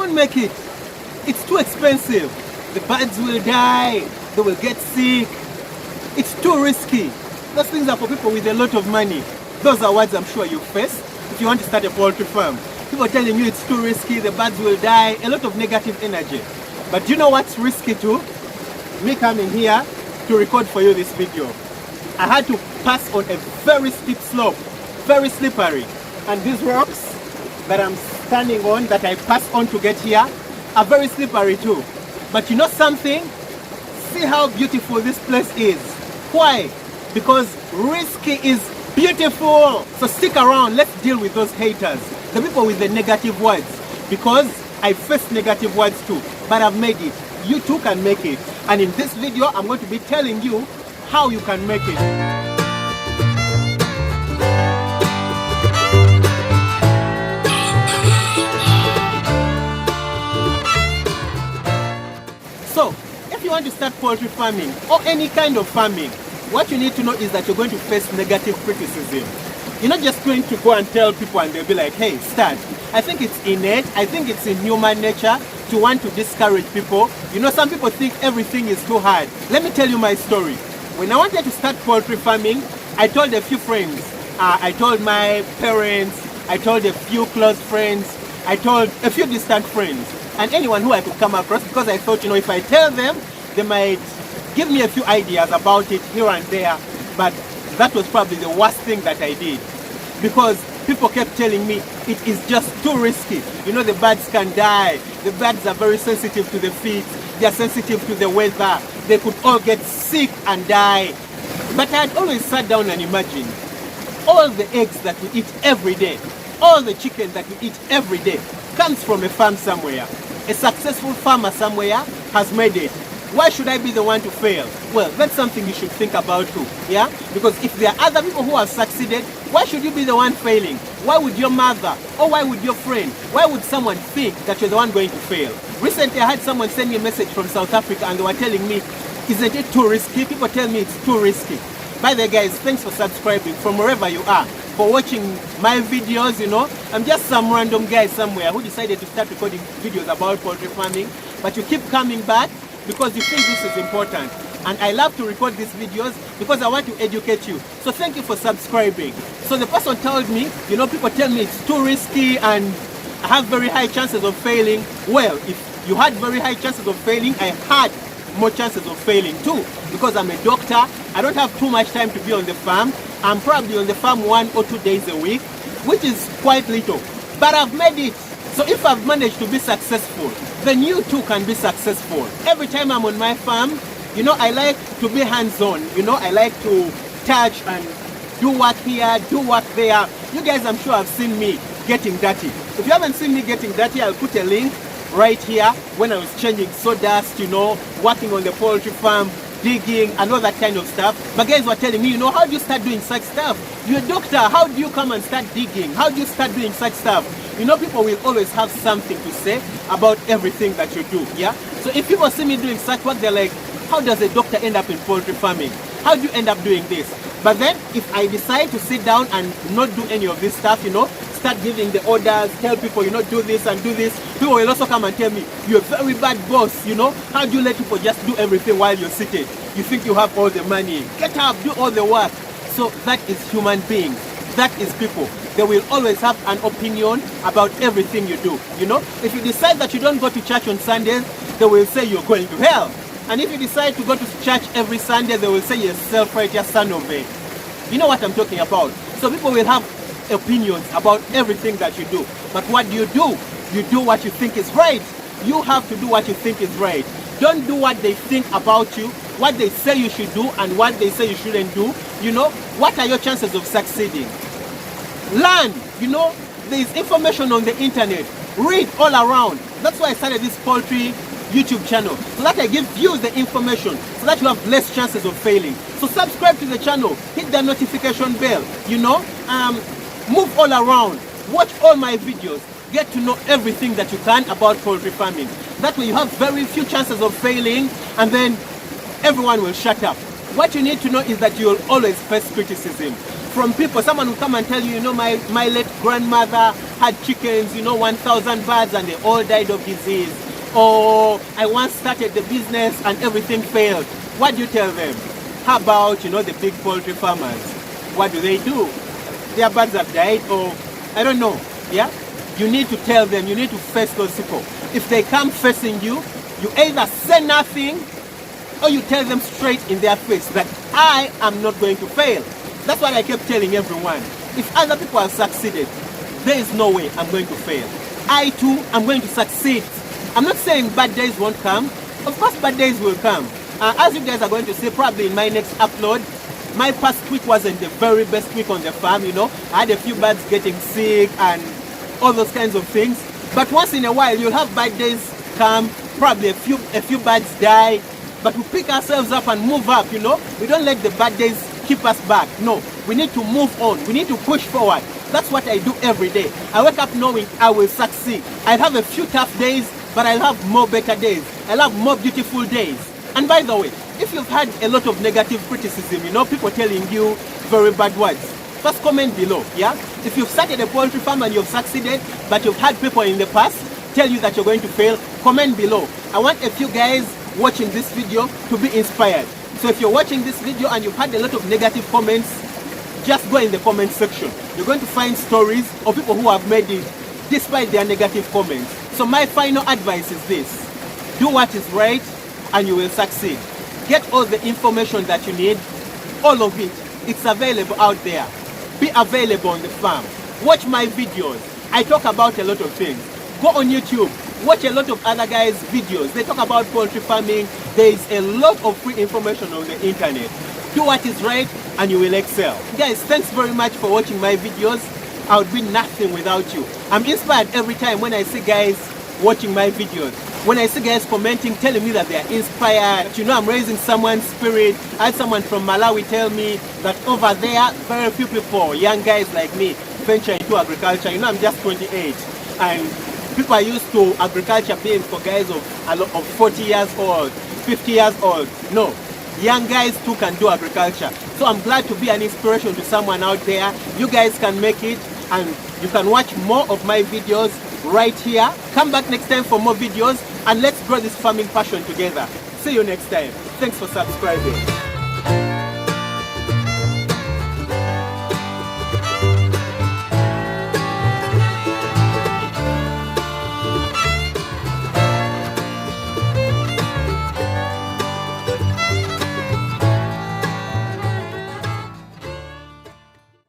won't make it. It's too expensive. The birds will die, they will get sick. It's too risky. Those things are for people with a lot of money. Those are words I'm sure you face if you want to start a poultry farm. People are telling you it's too risky, the birds will die, a lot of negative energy. But do you know what's risky too? Me coming here to record for you this video. I had to pass on a very steep slope, very slippery. And these rocks that I'm standing on, that I passed on to get here, are very slippery too. But you know something? See how beautiful this place is. Why? Because risky is beautiful. So stick around, let's deal with those haters, the people with the negative words. Because I faced negative words too, but I've made it. You too can make it. And in this video, I'm going to be telling you how you can make it. So, if you want to start poultry farming or any kind of farming, what you need to know is that you're going to face negative criticism. You're not just going to go and tell people and they'll be like, hey, start. I think it's innate, I think it's in human nature to want to discourage people. You know, some people think everything is too hard. Let me tell you my story. When I wanted to start poultry farming, I told a few friends. I told my parents, I told a few close friends, I told a few distant friends, and anyone who I could come across, because I thought, you know, if I tell them, they might give me a few ideas about it here and there. But that was probably the worst thing that I did, because people kept telling me it is just too risky. You know, the birds can die. The birds are very sensitive to the feed. They are sensitive to the weather. They could all get sick and die. But I had always sat down and imagined all the eggs that we eat every day, all the chicken that we eat every day comes from a farm somewhere. A successful farmer somewhere has made it. Why should I be the one to fail? Well, that's something you should think about too, yeah? Because if there are other people who have succeeded, why should you be the one failing? Why would your mother, or why would your friend, why would someone think that you're the one going to fail? Recently, I had someone send me a message from South Africa and they were telling me, isn't it too risky? People tell me it's too risky. By the way, guys, thanks for subscribing from wherever you are, for watching my videos, you know. I'm just some random guy somewhere who decided to start recording videos about poultry farming, but you keep coming back because you think this is important. And I love to record these videos because I want to educate you. So thank you for subscribing. So the person told me, you know, people tell me it's too risky and I have very high chances of failing. Well, if you had very high chances of failing, I had more chances of failing too, because I'm a doctor. I don't have too much time to be on the farm. I'm probably on the farm 1 or 2 days a week, which is quite little, but I've made it. So if I've managed to be successful, then you too can be successful. Every time I'm on my farm, you know, I like to be hands-on. You know, I like to touch and do work here, do work there. You guys, I'm sure, have seen me getting dirty. If you haven't seen me getting dirty, I'll put a link right here when I was changing sawdust, you know, working on the poultry farm, digging and all that kind of stuff. But guys were telling me, you know, how do you start doing such stuff? You're a doctor, how do you come and start digging? How do you start doing such stuff? You know, people will always have something to say about everything that you do, yeah? So if people see me doing such work, they're like, how does a doctor end up in poultry farming? How do you end up doing this? But then if I decide to sit down and not do any of this stuff, you know, start giving the orders, tell people, you know, do this and do this, people will also come and tell me, you're a very bad boss, you know, how do you let people just do everything while you're seated? You think you have all the money, get up, do all the work. So that is human beings, that is people. They will always have an opinion about everything you do, you know. If you decide that you don't go to church on Sundays, they will say you're going to hell. And if you decide to go to church every Sunday, they will say you're a self-righteous son of a... You know what I'm talking about. So people will have opinions about everything that you do. But what do? You do what you think is right. You have to do what you think is right. Don't do what they think about you, what they say you should do and what they say you shouldn't do. You know, what are your chances of succeeding? Learn, you know, there is information on the internet. Read all around. That's why I started this poultry YouTube channel, so that I give you the information, so that you have less chances of failing. So subscribe to the channel, hit the notification bell, you know, move all around, watch all my videos, get to know everything that you can about poultry farming. That way you have very few chances of failing, and then everyone will shut up. What you need to know is that you will always face criticism. from people. Someone will come and tell you, my late grandmother had chickens, 1,000 birds and they all died of disease. Or I once started the business and everything failed. What do you tell them? How about, the big poultry farmers? What do? Their birds have died, or I don't know, yeah? You need to tell them, you need to face those people. If they come facing you, you either say nothing or you tell them straight in their face that I am not going to fail. That's what I kept telling everyone. If other people have succeeded, there is no way I'm going to fail. I too am going to succeed. I'm not saying bad days won't come. Of course bad days will come. As you guys are going to see probably in my next upload, my past week wasn't the very best week on the farm, I had a few birds getting sick and all those kinds of things. But once in a while you'll have bad days come, probably a few birds die, but we pick ourselves up and move up, We don't let the bad days keep us back. No, we need to move on. We need to push forward. That's what I do every day. I wake up knowing I will succeed. I'll have a few tough days, but I'll have more better days. I'll have more beautiful days. And by the way, if you've had a lot of negative criticism, people telling you very bad words, first comment below, yeah? If you've started a poultry farm and you've succeeded, but you've had people in the past tell you that you're going to fail, comment below. I want a few guys watching this video to be inspired. So if you're watching this video and you've had a lot of negative comments, just go in the comment section. You're going to find stories of people who have made it despite their negative comments. So my final advice is this: do what is right and you will succeed. Get all the information that you need, all of it. It's available out there. Be available on the farm. Watch my videos. I talk about a lot of things. Go on YouTube. Watch a lot of other guys' videos. They talk about poultry farming. There is a lot of free information on the internet. Do what is right and you will excel. Guys, thanks very much for watching my videos. I would be nothing without you. I'm inspired every time when I see guys watching my videos. When I see guys commenting, telling me that they are inspired, I'm raising someone's spirit. I had someone from Malawi tell me that over there, very few people, young guys like me, venture into agriculture. I'm just 28, and people are used to agriculture being for guys of 40 years old, 50 years old. No, young guys too can do agriculture. So I'm glad to be an inspiration to someone out there. You guys can make it, and you can watch more of my videos right here. Come back next time for more videos, and let's grow this farming passion together. See you next time. Thanks for subscribing.